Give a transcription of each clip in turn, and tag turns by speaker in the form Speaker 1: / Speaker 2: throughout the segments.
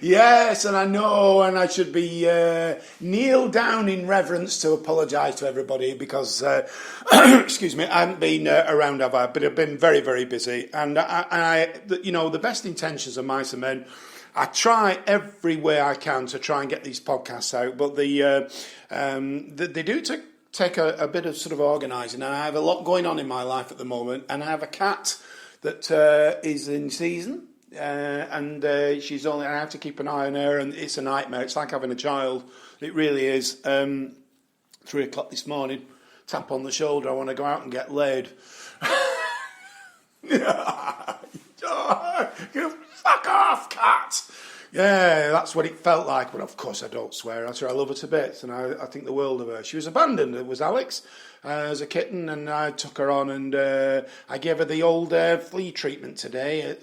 Speaker 1: Yes, and I know, and I should be kneel down in reverence to apologise to everybody because, excuse me, I haven't been around, have I? But I've been very, very busy, and the best intentions of Mice and Men. I try every way I can to try and get these podcasts out, but they do take a bit of sort of organising, and I have a lot going on in my life at the moment, and I have a cat that is in season. And she's only. I have to keep an eye on her, and it's a nightmare. It's like having a child. It really is. 3:00 this morning, tap on the shoulder. I want to go out and get laid. You fuck off, cat. Yeah, that's what it felt like. But of course, I don't swear at her. I love her to bits, and I think the world of her. She was abandoned. It was Alex. As a kitten, and I took her on, and I gave her the old flea treatment today. Have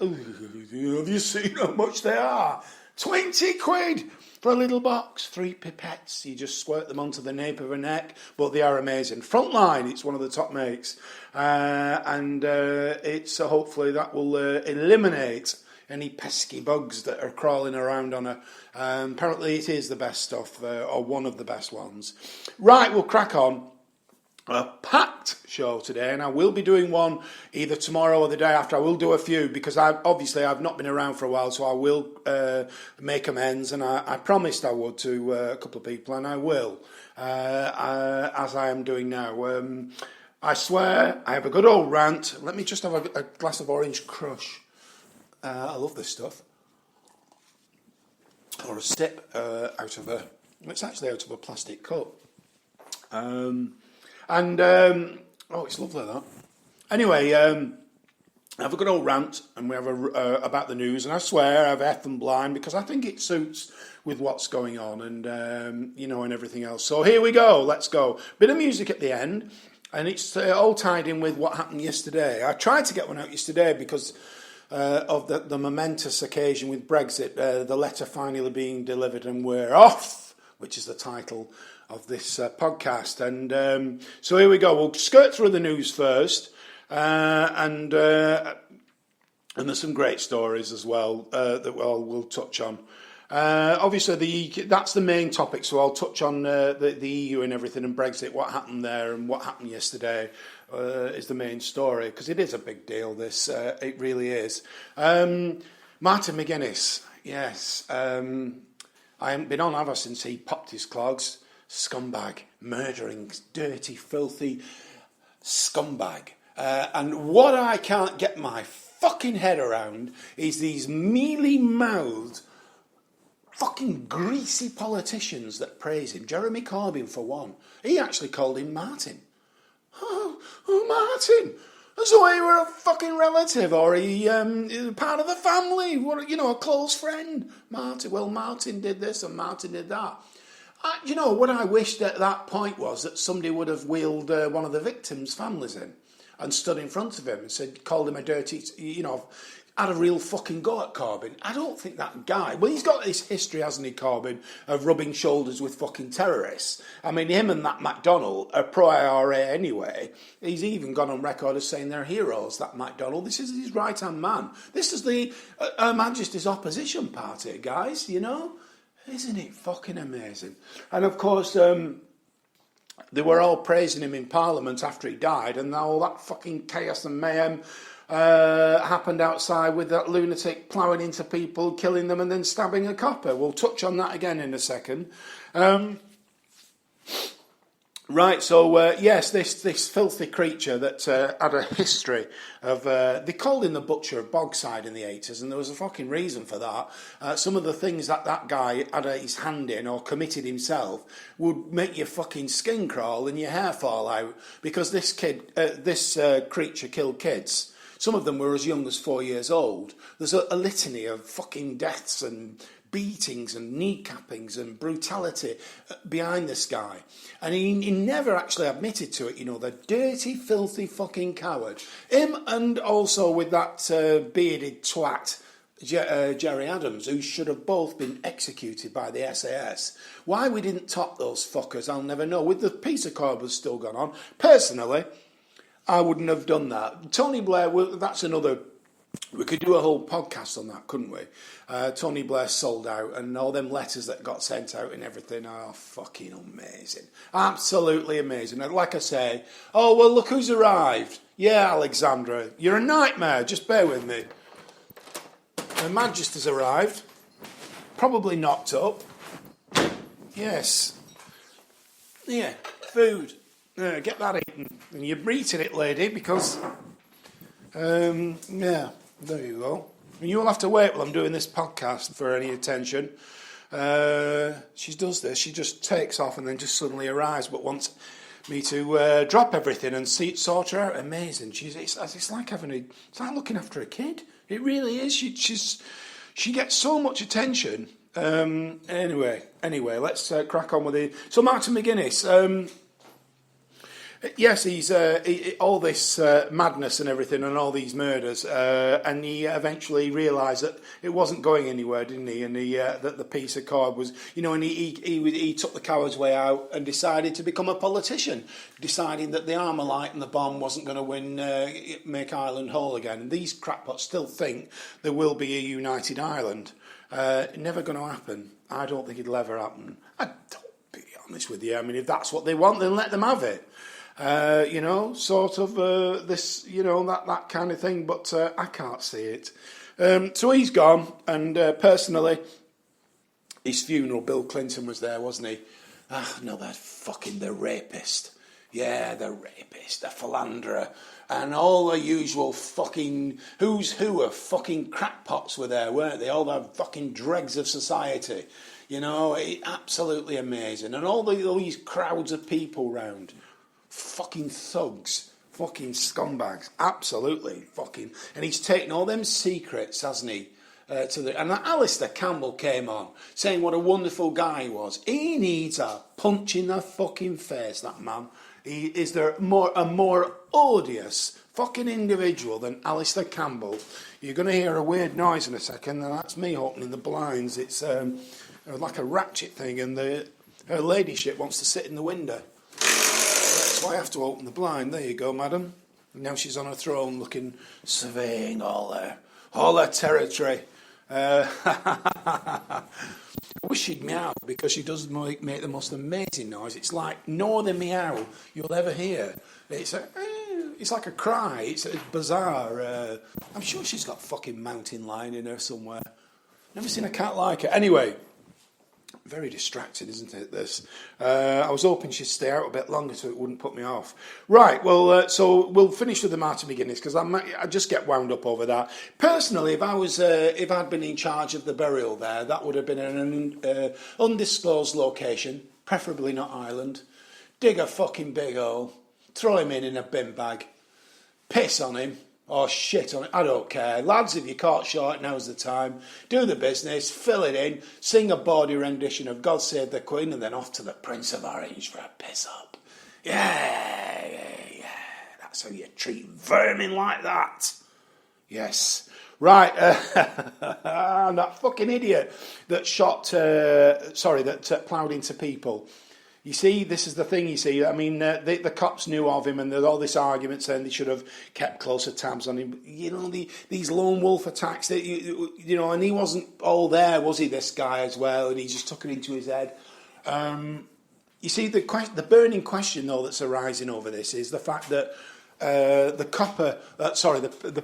Speaker 1: you seen how much they are? 20 quid for a little box, 3 pipettes. You just squirt them onto the nape of her neck, but they are amazing. Frontline, it's one of the top makes, and it's hopefully that will eliminate any pesky bugs that are crawling around on her. Apparently, it is the best stuff, or one of the best ones. Right, we'll crack on. A packed show today, and I will be doing one either tomorrow or the day after. I will do a few because I've not been around for a while, so I will make amends, and I promised I would to a couple of people, and I will, as I am doing now. I swear, I have a good old rant. Let me just have a glass of Orange Crush. I love this stuff. Or a sip out of a... It's actually out of a plastic cup. It's lovely, that. Anyway, I have a good old rant, and we have about the news, and I swear I have F and blind because I think it suits with what's going on, and and everything else. So here we go. Let's go. Bit of music at the end, and it's all tied in with what happened yesterday. I tried to get one out yesterday because of the momentous occasion with Brexit, the letter finally being delivered, and we're off, which is the title of this podcast. And so here we go. We'll skirt through the news first, and there's some great stories as well that we'll touch on. Obviously, that's the main topic, so I'll touch on the EU and everything, and Brexit, what happened there and what happened yesterday is the main story, because it is a big deal, this. It really is. Martin McGuinness, yes. I haven't been on, have I, since he popped his clogs. Scumbag, murdering, dirty, filthy scumbag. And what I can't get my fucking head around is these mealy-mouthed, fucking greasy politicians that praise him. Jeremy Corbyn, for one. He actually called him Martin. Oh, Martin. As though he were a fucking relative, or he part of the family, a close friend. Martin. Well, Martin did this and Martin did that. What I wished at that point was that somebody would have wheeled one of the victims' families in and stood in front of him and called him a dirty, had a real fucking go at Corbyn. I don't think that guy... Well, he's got this history, hasn't he, Corbyn, of rubbing shoulders with fucking terrorists. I mean, him and that McDonnell are pro-IRA anyway. He's even gone on record as saying they're heroes, that McDonnell. This is his right-hand man. This is the Her Majesty's opposition party, guys, Isn't it fucking amazing? And of course, they were all praising him in Parliament after he died, and all that fucking chaos and mayhem happened outside with that lunatic ploughing into people, killing them, and then stabbing a copper. We'll touch on that again in a second. Right, so yes, this filthy creature that had a history of... they called him the Butcher of Bogside in the 80s, and there was a fucking reason for that. Some of the things that guy had his hand in or committed himself would make your fucking skin crawl and your hair fall out, because this creature killed kids. Some of them were as young as 4 years old. There's a litany of fucking deaths and beatings and kneecappings and brutality behind this guy. And he never actually admitted to it, the dirty, filthy fucking coward. Him, and also with that bearded twat, Jerry Adams, who should have both been executed by the SAS. Why we didn't top those fuckers, I'll never know. With the peace accord was still going on. Personally, I wouldn't have done that. Tony Blair, well, that's another. We could do a whole podcast on that, couldn't we? Tony Blair sold out, and all them letters that got sent out and everything are fucking amazing. Absolutely amazing. And like I say, oh, well, look who's arrived. Yeah, Alexandra, you're a nightmare. Just bear with me. Her Majesty's arrived. Probably knocked up. Yes. Yeah, food. Get that eaten. And you're eating it, lady, because... yeah, there you go. And you'll have to wait while I'm doing this podcast for any attention. She does this. She just takes off and then just suddenly arrives, but wants me to drop everything and sort her out. Amazing. It's like it's like looking after a kid. It really is. She gets so much attention. Anyway, let's crack on with it. So Martin McGuinness. Yes, he's all this madness and everything and all these murders, and he eventually realised that it wasn't going anywhere, didn't he? And that the peace accord was, and he took the coward's way out and decided to become a politician, deciding that the Armalite and the bomb wasn't going to win, make Ireland whole again. And these crackpots still think there will be a united Ireland. Never going to happen. I don't think it'll ever happen. I don't, be honest with you. I mean, if that's what they want, then let them have it. Sort of this, that kind of thing, but I can't see it. So he's gone, and personally, his funeral, Bill Clinton was there, wasn't he? Ah, no, that's fucking the rapist. Yeah, the rapist, the philanderer, and all the usual fucking who's who of fucking crackpots were there, weren't they? All the fucking dregs of society. Absolutely amazing. And all these crowds of people round. Fucking thugs, fucking scumbags, absolutely fucking. And he's taken all them secrets, hasn't he? And Alistair Campbell came on saying what a wonderful guy he was. He needs a punch in the fucking face, that man. Is there a more odious fucking individual than Alistair Campbell? You're going to hear a weird noise in a second, and that's me opening the blinds. It's like a ratchet thing, and her ladyship wants to sit in the window. So I have to open the blind. There you go, madam. And now she's on her throne, surveying all her territory. I wish she'd meow, because she does make the most amazing noise. It's like no other meow you'll ever hear. It's like a cry. It's bizarre. I'm sure she's got fucking mountain lion in her somewhere. Never seen a cat like her. Anyway. Very distracting, isn't it, this? I was hoping she'd stay out a bit longer so it wouldn't put me off. Right, well, so we'll finish with the Martin McGuinness, because I just get wound up over that. Personally, if I'd been in charge of the burial there, that would have been an undisclosed location, preferably not Ireland. Dig a fucking big hole, throw him in a bin bag, piss on him, or shit on it, I don't care. Lads, if you're caught short, now's the time. Do the business, fill it in, sing a bawdy rendition of God Save the Queen, and then off to the Prince of Orange for a piss up. Yeah. That's how you treat vermin like that. Yes. Right, that fucking idiot that ploughed into people. You see, this is the thing, I mean, the cops knew of him, and there's all this argument saying they should have kept closer tabs on him. These lone wolf attacks, and he wasn't all there, was he, this guy as well, and he just took it into his head. You see, the burning question, though, that's arising over this is the fact that the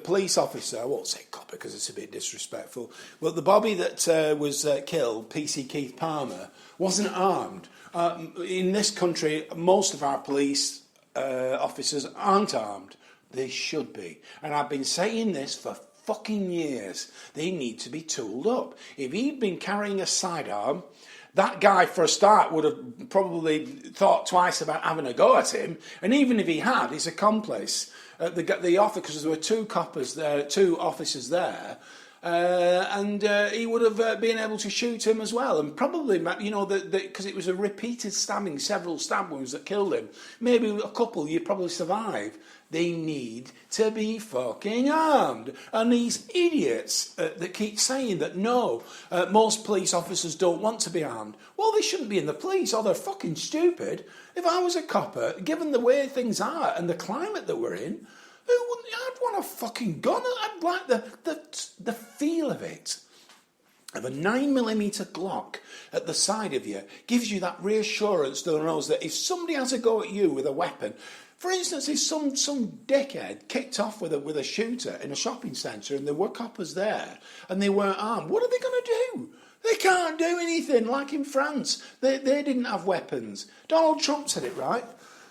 Speaker 1: police officer, I won't say copper because it's a bit disrespectful, but the bobby that was killed, PC Keith Palmer, wasn't armed. In this country, most of our police officers aren't armed. They should be. And I've been saying this for fucking years. They need to be tooled up. If he'd been carrying a sidearm, that guy, for a start, would have probably thought twice about having a go at him. And even if he had, his accomplice, the officer, because there were two officers there, And he would have been able to shoot him as well, and probably, because it was a repeated stabbing, several stab wounds that killed him. Maybe a couple you'd probably survive. They need to be fucking armed. And these idiots that keep saying that no, most police officers don't want to be armed. Well, they shouldn't be in the police, or they're fucking stupid. If I was a copper, given the way things are and the climate that we're in, I'd want a fucking gun. I'd like the feel of it. Of a 9mm Glock at the side of you gives you that reassurance that knows that if somebody has a go at you with a weapon, for instance, if some dickhead kicked off with a shooter in a shopping centre and there were coppers there and they weren't armed, what are they going to do? They can't do anything. Like in France, they didn't have weapons. Donald Trump said it right.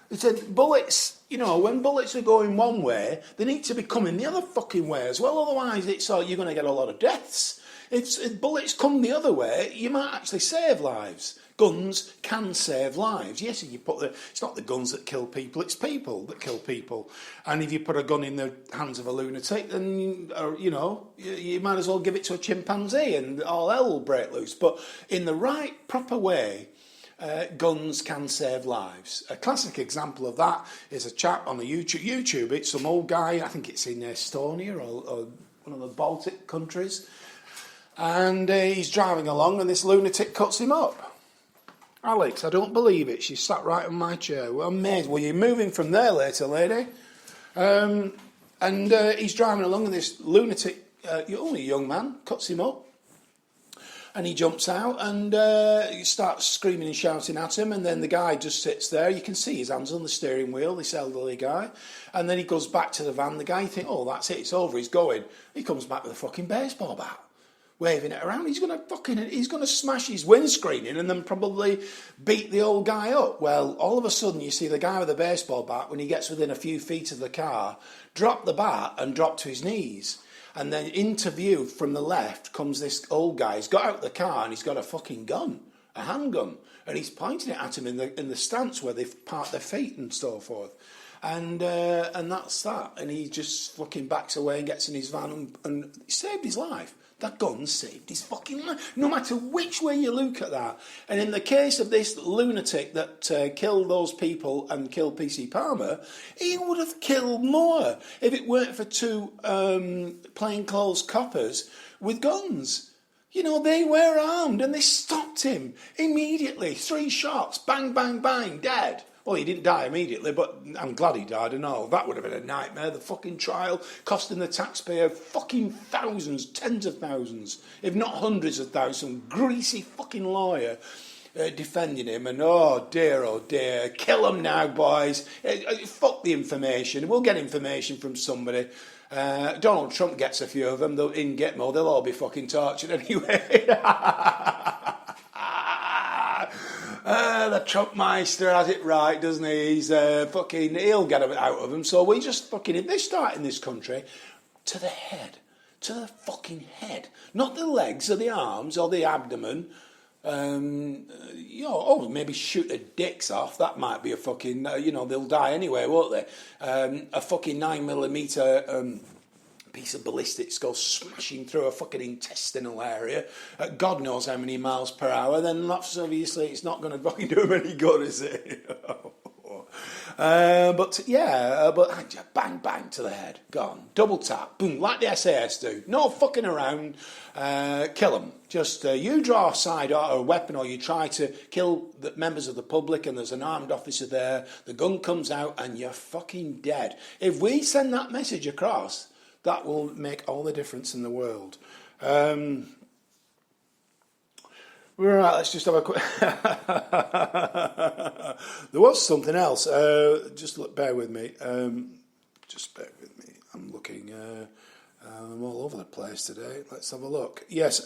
Speaker 1: He said bullets, when bullets are going one way, they need to be coming the other fucking way as well. Otherwise, you're going to get a lot of deaths. If bullets come the other way, you might actually save lives. Guns can save lives. Yes, if you it's not the guns that kill people, it's people that kill people. And if you put a gun in the hands of a lunatic, then, you might as well give it to a chimpanzee and all hell will break loose. But in the right, proper way, guns can save lives. A classic example of that is a chap on the YouTube. It's some old guy, I think it's in Estonia or one of the Baltic countries. And he's driving along and this lunatic cuts him up. Alex, I don't believe it. She sat right on my chair. Well, I'm amazed. Well, you're moving from there later, lady. And he's driving along and this lunatic, only a young man, cuts him up. And he jumps out and he starts screaming and shouting at him. And then the guy just sits there. You can see his hands on the steering wheel, this elderly guy. And then he goes back to the van. The guy thinks, oh, that's it, it's over, he's going. He comes back with a fucking baseball bat, waving it around. He's going to smash his windscreen in and then probably beat the old guy up. Well, all of a sudden you see the guy with the baseball bat, when he gets within a few feet of the car, drop the bat and drop to his knees. And then into view from the left comes this old guy. He's got out the car and he's got a fucking gun, a handgun, and he's pointing it at him in the stance where they've parked their feet and so forth. And that's that. And he just fucking backs away and gets in his van and he saved his life. That gun saved his fucking life, no matter which way you look at that. And in the case of this lunatic that killed those people and killed PC Palmer, he would have killed more if it weren't for two plainclothes coppers with guns. They were armed and they stopped him immediately. 3 shots, bang, bang, bang, dead. Well, he didn't die immediately, but I'm glad he died and all. That would have been a nightmare. The fucking trial costing the taxpayer fucking thousands, tens of thousands, if not hundreds of thousands. Some greasy fucking lawyer defending him. And oh dear, kill him now, boys. Fuck the information. We'll get information from somebody. Donald Trump gets a few of them. In Gitmo, they'll all be fucking tortured anyway. The Trumpmeister has it right, doesn't he? He's he'll get it out of them. So we just if they start in this country, to the head, to the fucking head, not the legs or the arms or the abdomen. Maybe shoot their dicks off. That might be a fucking, they'll die anyway, won't they? A fucking 9mm piece of ballistics goes smashing through a fucking intestinal area at God knows how many miles per hour, then that's obviously it's not going to fucking do him any good, is it? But bang, bang to the head, gone. Double tap, boom, like the SAS do. No fucking around, kill them. Just you draw a side or a weapon or you try to kill the members of the public and there's an armed officer there, the gun comes out and you're fucking dead. If we send that message across, that will make all the difference in the world. Right, let's just have a quick... There was something else. Bear with me. Just bear with me. I'm looking... I'm all over the place today. Let's have a look. Yes.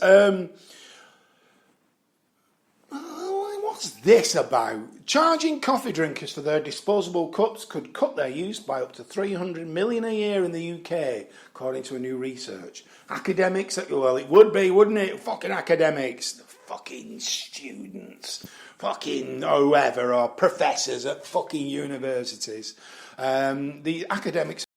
Speaker 1: What's this about? Charging coffee drinkers for their disposable cups could cut their use by up to 300 million a year in the UK, according to a new research. Academics, well, it would be, wouldn't it? Fucking academics, fucking students, fucking whoever, or professors at fucking universities. The academics